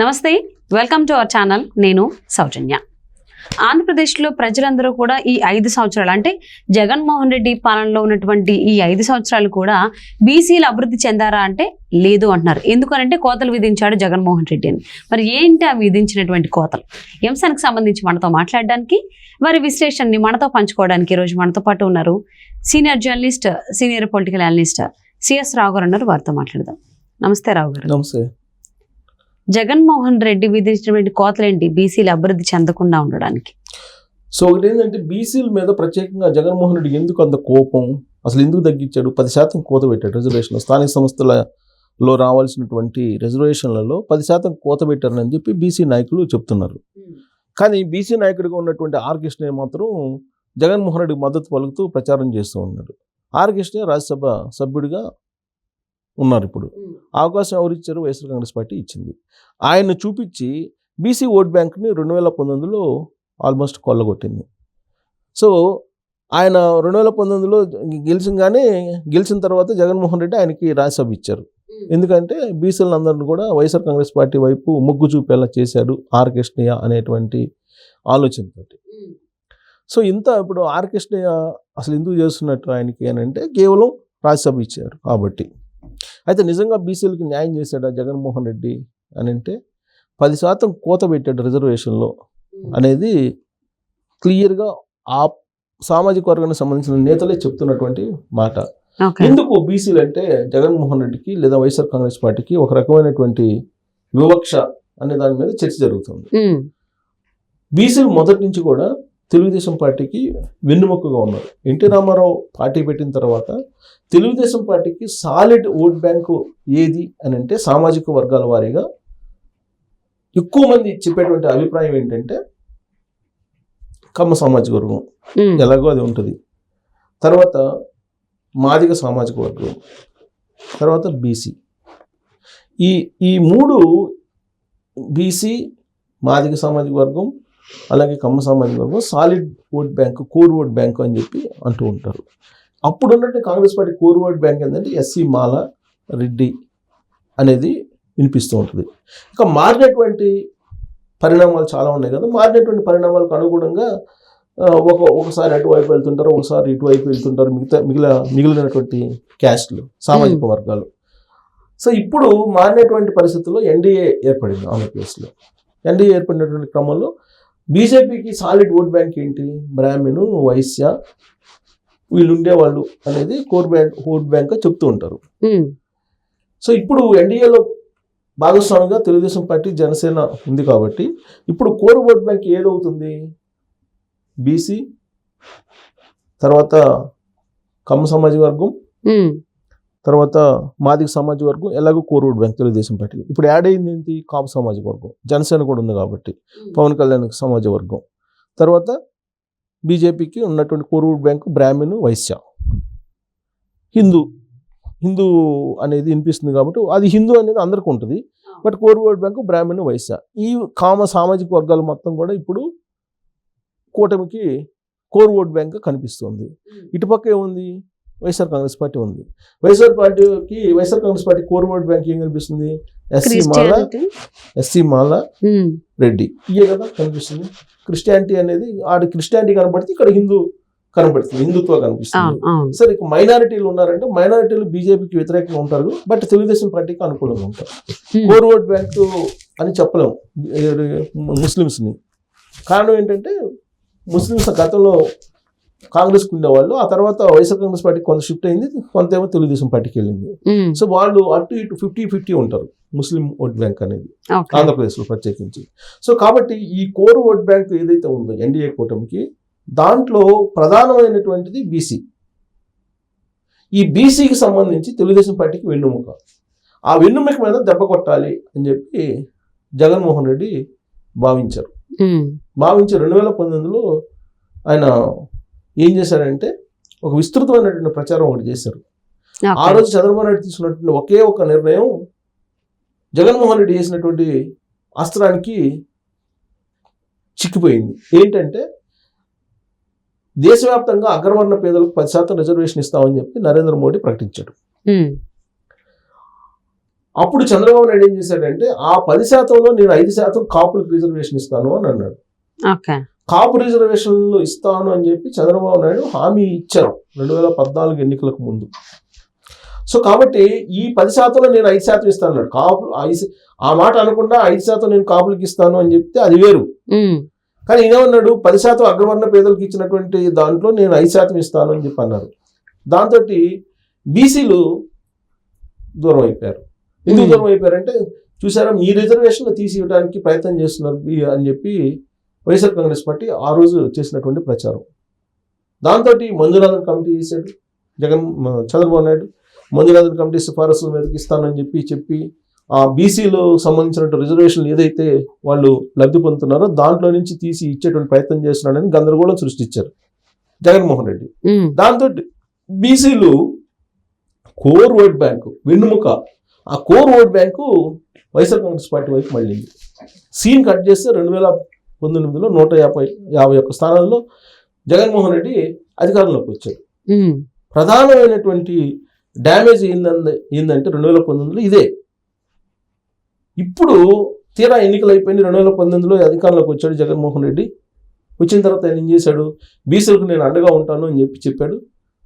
నమస్తే, welcome to our channel. నేను సౌజన్య. ఆంధ్రప్రదేశ్లో ప్రజలందరూ కూడా ఈ 5 సంవత్సరాలు అంటే జగన్మోహన్ రెడ్డి పాలనలో ఉన్నటువంటి ఈ 5 సంవత్సరాలు కూడా బీసీలు అభివృద్ధి చెందారా అంటే లేదు అంటున్నారు. ఎందుకనంటే కోతలు విధించాడు జగన్మోహన్ రెడ్డి అని. మరి ఏంటి ఆ విధించినటువంటి కోతలు? ఈ అంశానికి సంబంధించి మనతో మాట్లాడడానికి, వారి విశ్లేషణని మనతో పంచుకోవడానికి ఈరోజు మనతో పాటు ఉన్నారు senior journalist, senior political analyst CS Rao గారు ఉన్నారు. వారితో మాట్లాడదాం. నమస్తే రావు గారు. నమస్తే. జగన్మోహన్ రెడ్డి విధించినటువంటి కోతలేంటి బీసీలు అభివృద్ధి చెందకుండా ఉండడానికి? సో ఒకటి ఏంటంటే బీసీల మీద ప్రత్యేకంగా జగన్మోహన్ రెడ్డి ఎందుకు అంత కోపం, అసలు ఎందుకు తగ్గించాడు? 10% కోత పెట్టాడు రిజర్వేషన్. స్థానిక సంస్థలలో రావాల్సినటువంటి రిజర్వేషన్లలో 10% కోత పెట్టారని చెప్పి బీసీ నాయకులు చెప్తున్నారు. కానీ బీసీ నాయకుడిగా ఉన్నటువంటి ఆర్ కృష్ణయ్య మాత్రం జగన్మోహన్ రెడ్డికి మద్దతు పలుకుతూ ప్రచారం చేస్తూ ఉన్నాడు. ఆర్ కృష్ణయ్య రాజ్యసభ సభ్యుడిగా ఉన్నారు. ఇప్పుడు అవకాశం ఎవరు ఇచ్చారు? వైఎస్ఆర్ కాంగ్రెస్ పార్టీ ఇచ్చింది. ఆయన్ని చూపించి బీసీ ఓట్ బ్యాంక్ని 2019లో ఆల్మోస్ట్ కొల్లగొట్టింది. సో ఆయన 2019లో గెలిచిన తర్వాత జగన్మోహన్ రెడ్డి ఆయనకి రాజ్యసభ ఇచ్చారు. ఎందుకంటే బీసీలందరినీ కూడా వైఎస్ఆర్ కాంగ్రెస్ పార్టీ వైపు మొగ్గు చూపేలా చేశాడు ఆర్ కృష్ణయ్య అనేటువంటి ఆలోచనతోటి. సో ఇప్పుడు ఆర్ కృష్ణయ్య అసలు ఎందుకు చేస్తున్నట్టు ఆయనకి అని అంటే కేవలం రాజ్యసభ ఇచ్చారు కాబట్టి. అయితే నిజంగా బీసీలకి న్యాయం చేశాడా జగన్మోహన్ రెడ్డి అని అంటే 10% కోత పెట్టాడు రిజర్వేషన్లో అనేది క్లియర్గా ఆ సామాజిక వర్గానికి సంబంధించిన నేతలే చెప్తున్నటువంటి మాట. ఎందుకు బీసీలు అంటే జగన్మోహన్ రెడ్డికి లేదా వైఎస్ఆర్ కాంగ్రెస్ పార్టీకి ఒక రకమైనటువంటి వివక్ష అనే దాని మీద చర్చ జరుగుతుంది. బీసీలు మొదటి నుంచి కూడా తెలుగుదేశం పార్టీకి వెన్నుముకగా ఉన్నారు. ఎన్టీ రామారావు పార్టీ పెట్టిన తర్వాత తెలుగుదేశం పార్టీకి సాలిడ్ ఓట్ బ్యాంకు ఏది అని అంటే సామాజిక వర్గాల వారీగా ఎక్కువ మంది చెప్పేటువంటి అభిప్రాయం ఏంటంటే కమ్మ సామాజిక వర్గం, ఎలాగో అది ఉంటుంది. తర్వాత మాదిగ సామాజిక వర్గం, తర్వాత బీసీ. ఈ మూడు బీసీ, మాదిగ సామాజిక వర్గం, అలాగే కమ్మ సామాజిక వర్గం solid vote bank, core vote bank అని చెప్పి అంటూ ఉంటారు. అప్పుడు ఉన్నట్టు Congress party core vote bank ఏంటంటే ఎస్సీ, మాల, రెడ్డి అనేది వినిపిస్తూ ఉంటుంది. ఇక మారినటువంటి పరిణామాలు చాలా ఉన్నాయి కదా. మారినటువంటి పరిణామాలకు అనుగుణంగా ఒకసారి అటువైపు వెళ్తుంటారు, ఒకసారి ఇటువైపు వెళ్తుంటారు మిగిలినటువంటి క్యాస్ట్లు, సామాజిక వర్గాలు. సో ఇప్పుడు మారినటువంటి పరిస్థితుల్లో ఎన్డీఏ ఏర్పడింది ఆంధ్రప్రదేశ్లో. ఎన్డీఏ ఏర్పడినటువంటి క్రమంలో బీజేపీకి సాలిడ్ ఓట్ బ్యాంక్ ఏంటి? బ్రాహ్మణు, వైశ్య వీళ్ళు ఉండేవాళ్ళు అనేది కోర్ ఓట్ బ్యాంక్ చెప్తూ ఉంటారు. సో ఇప్పుడు ఎన్డీఏలో భాగస్వామిగా తెలుగుదేశం పార్టీ, జనసేన ఉంది కాబట్టి ఇప్పుడు కోర్ ఓట్ బ్యాంక్ ఏదవుతుంది? బీసీ, తర్వాత కమ్మ సామాజిక వర్గం, తర్వాత మాదిగ సామాజిక వర్గం, ఎలాగో core vote bank Telugu Desam party. ఇప్పుడు యాడ్ అయింది ఏంటి? కాపు సామాజిక వర్గం, జనసేన కూడా ఉంది కాబట్టి పవన్ కళ్యాణ్ సామాజిక వర్గం. తర్వాత బీజేపీకి ఉన్నటువంటి కోర్ ఓట్ బ్యాంకు బ్రాహ్మణు, వైశ్య. హిందూ అనేది వినిపిస్తుంది కాబట్టి అది హిందూ అనేది అందరికీ ఉంటుంది. బట్ కోర్ ఓట్ బ్యాంకు బ్రాహ్మణు, వైశ్య, ఈ సామాజిక వర్గాలు మొత్తం కూడా ఇప్పుడు కూటమికి కోర్ ఓట్ బ్యాంక్ కనిపిస్తుంది. ఇటుపక్క ఏముంది? వైఎస్ఆర్ కాంగ్రెస్ పార్టీ ఉంది. YSR Congress party core vote bank ఏం కనిపిస్తుంది? ఎస్సీ, మాల, రెడ్డి, ఇయే కదా కనిపిస్తుంది. క్రిస్టియానిటీ అనేది క్రిస్టియానిటీ కనబడితే ఇక్కడ హిందూ కనబడుతుంది, హిందుత్వ కనిపిస్తుంది. సరే, ఇక మైనారిటీలు ఉన్నారంటే మైనారిటీలు బీజేపీకి వ్యతిరేకంగా ఉంటారు, బట్ తెలుగుదేశం పార్టీకి అనుకూలంగా ఉంటారు. కోర్ ఓట్ బ్యాంక్ అని చెప్పలేము ముస్లిమ్స్ని. కారణం ఏంటంటే ముస్లిమ్స్ గతంలో కాంగ్రెస్కి ఉండేవాళ్ళు, ఆ తర్వాత వైఎస్ఆర్ కాంగ్రెస్ పార్టీకి కొంత షిఫ్ట్ అయింది, కొంతేమో తెలుగుదేశం పార్టీకి వెళ్ళింది. సో వాళ్ళు అటు ఇటు 50-50 ఉంటారు ముస్లిం ఓట్ బ్యాంక్ అనేది ఆంధ్రప్రదేశ్లో ప్రత్యేకించి. సో కాబట్టి ఈ కోర్ ఓట్ బ్యాంక్ ఏదైతే ఉందో ఎన్డీఏ కూటమికి, దాంట్లో ప్రధానమైనటువంటిది బీసీ. ఈ బీసీకి సంబంధించి తెలుగుదేశం పార్టీకి వెన్నుముక. ఆ వెన్నుముక మీద దెబ్బ కొట్టాలి అని చెప్పి జగన్మోహన్ రెడ్డి భావించి 2019లో ఆయన ఏం చేశారంటే ఒక విస్తృతమైనటువంటి ప్రచారం ఒకటి చేశారు. ఆ రోజు చంద్రబాబు నాయుడు తీసుకున్నటువంటి ఒకే ఒక నిర్ణయం జగన్మోహన్ రెడ్డి చేసినటువంటి అస్త్రానికి చిక్కిపోయింది. ఏంటంటే దేశవ్యాప్తంగా అగ్రవర్ణ పేదలకు 10% రిజర్వేషన్ ఇస్తామని చెప్పి నరేంద్ర మోడీ ప్రకటించాడు. అప్పుడు చంద్రబాబు నాయుడు ఏం చేశాడంటే ఆ 10%లో నేను 5% కాపులకు రిజర్వేషన్ ఇస్తాను అని అన్నాడు. ఓకే. కాపు రిజర్వేషన్లు ఇస్తాను అని చెప్పి చంద్రబాబు నాయుడు హామీ ఇచ్చారు 2014 ఎన్నికలకు ముందు. సో కాబట్టి ఈ 10%లో నేను 5% ఇస్తాను అన్నాడు. కాపు ఆ మాట అనకుండా 5% నేను కాపులకి ఇస్తాను అని చెప్తే అది వేరు. కానీ ఈయనేమన్నాడు 10% అగ్రవర్ణ పేదలకు ఇచ్చినటువంటి దాంట్లో నేను 5% ఇస్తాను అని చెప్పి అన్నారు. దాంతో బీసీలు దూరం అయిపోయారు. ఎందుకు దూరం అయిపోయారంటే చూసారా మీ రిజర్వేషన్లు తీసి ఇవ్వడానికి ప్రయత్నం చేస్తున్నారు అని చెప్పి వైఎస్ఆర్ కాంగ్రెస్ పార్టీ ఆ రోజు చేసినటువంటి ప్రచారం. దాంతో మంజునాథన్ కమిటీ చేశాడు చంద్రబాబు నాయుడు. మంజునాథన్ కమిటీ సిఫారసుల మీదకి ఇస్తానని చెప్పి ఆ బీసీలో సంబంధించిన రిజర్వేషన్లు ఏదైతే వాళ్ళు లబ్ధి పొందుతున్నారో దాంట్లో నుంచి తీసి ఇచ్చేటువంటి ప్రయత్నం చేస్తున్నాడని గందరగోళం సృష్టించారు జగన్మోహన్ రెడ్డి. దాంతో బీసీలు కోర్ ఓట్ బ్యాంకు వెన్నుముక, ఆ core vote bank YSR Congress party వైపు మళ్ళీ సీన్ కట్ చేస్తే 2019లో 151 స్థానాల్లో జగన్మోహన్ రెడ్డి అధికారంలోకి వచ్చాడు. ప్రధానమైనటువంటి డ్యామేజ్ ఏందంటే 2019లో ఇదే. ఇప్పుడు తీరా ఎన్నికలు అయిపోయింది, 2019లో అధికారంలోకి వచ్చాడు జగన్మోహన్ రెడ్డి. వచ్చిన తర్వాత ఆయన ఏం చేశాడు, బీసీలకు నేను అండగా ఉంటాను అని చెప్పాడు.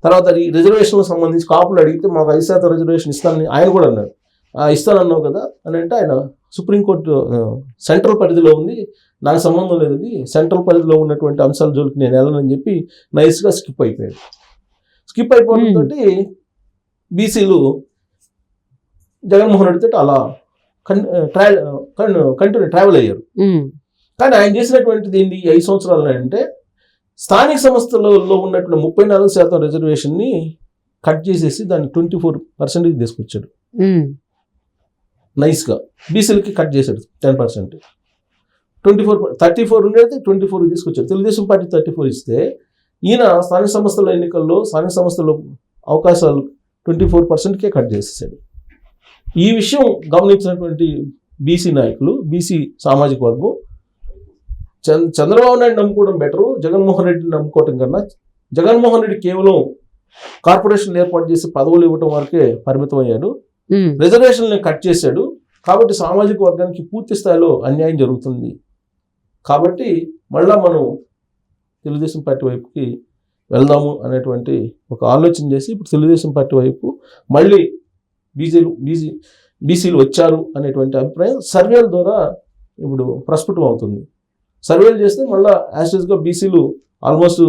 తర్వాత ఈ రిజర్వేషన్లకు సంబంధించి కాపులు అడిగితే మాకు 5% రిజర్వేషన్ ఇస్తానని ఆయన కూడా అన్నాడు. ఇస్తానన్నావు కదా అని అంటే ఆయన సుప్రీంకోర్టు సెంట్రల్ పరిధిలో ఉంది, నాకు సంబంధం లేదు, ఇది సెంట్రల్ పరిధిలో ఉన్నటువంటి అంశాల జోలికి నేను వెళ్ళనని చెప్పి నైస్గా స్కిప్ అయిపోయాడు. స్కిప్ అయిపోవడంతో బీసీలు జగన్మోహన్ రెడ్డితో అలా కంటిన్యూ ట్రావెల్ అయ్యారు. కానీ ఆయన చేసినటువంటిది ఏంటి 5 సంవత్సరాలు అంటే స్థానిక సంస్థలలో ఉన్నటువంటి 34% రిజర్వేషన్ని కట్ చేసేసి దాన్ని 24% తీసుకొచ్చాడు. నైస్గా బీసీలకి కట్ చేశాడు 10%. 34 ఉండేది 24 తీసుకొచ్చాడు. తెలుగుదేశం పార్టీ 34 ఇస్తే ఈయన స్థానిక సంస్థల ఎన్నికల్లో స్థానిక సంస్థల అవకాశాలు 24%కే కట్ చేసేసాడు. ఈ విషయం గమనించినటువంటి బీసీ నాయకులు, బీసీ సామాజిక వర్గం చంద్రబాబు నాయుడు నమ్ముకోవడం బెటరు జగన్మోహన్ రెడ్డిని నమ్ముకోవటం కన్నా, జగన్మోహన్ రెడ్డి కేవలం కార్పొరేషన్లు ఏర్పాటు చేసి పదవులు ఇవ్వటం వరకే పరిమితం అయ్యాడు, రిజర్వేషన్లను కట్ చేశాడు. కాబట్టి సామాజిక వర్గానికి పూర్తి స్థాయిలో అన్యాయం జరుగుతుంది. కాబట్టి మళ్ళా మనం తెలుగుదేశం పార్టీ వైపుకి వెళ్దాము అనేటువంటి ఒక ఆలోచన చేసి ఇప్పుడు తెలుగుదేశం పార్టీ వైపు మళ్ళీ బీసీలు వచ్చారు అనేటువంటి అభిప్రాయం సర్వేల ద్వారా ఇప్పుడు ప్రస్ఫుటం అవుతుంది. సర్వేలు చేస్తే మళ్ళీ యాస్టేజ్గా బీసీలు ఆల్మోస్ట్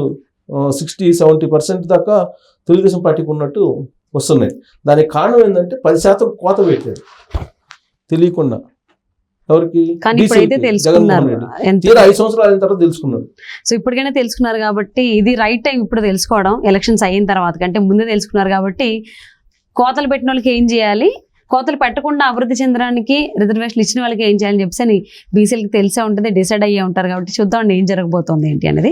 60-70% దాకా తెలుగుదేశం పార్టీకి ఉన్నట్టు వస్తున్నాయి. దానికి కారణం ఏంటంటే 10% కోత పెట్టాడు తెలియకుండా. ఎవరికి? జగన్మోహన్ రెడ్డి. 5 సంవత్సరాలు అయిన తర్వాత తెలుసుకున్నారు. సో ఇప్పటికైనా తెలుసుకున్నారు కాబట్టి ఇది రైట్ టైం ఇప్పుడు తెలుసుకోవడం. ఎలక్షన్స్ అయిన తర్వాత కంటే ముందే తెలుసుకున్నారు కాబట్టి కోతలు పెట్టిన వాళ్ళకి ఏం చేయాలి, కోతలు పెట్టకుండా అభివృద్ధి చెందడానికి రిజర్వేషన్లు ఇచ్చిన వాళ్ళకి ఏం చేయాలని చెప్పేసి బీసీలకు తెలిసే ఉంటుంది, డిసైడ్ అయ్యే ఉంటారు. కాబట్టి చూద్దాం ఏం జరగబోతోంది ఏంటి అనేది.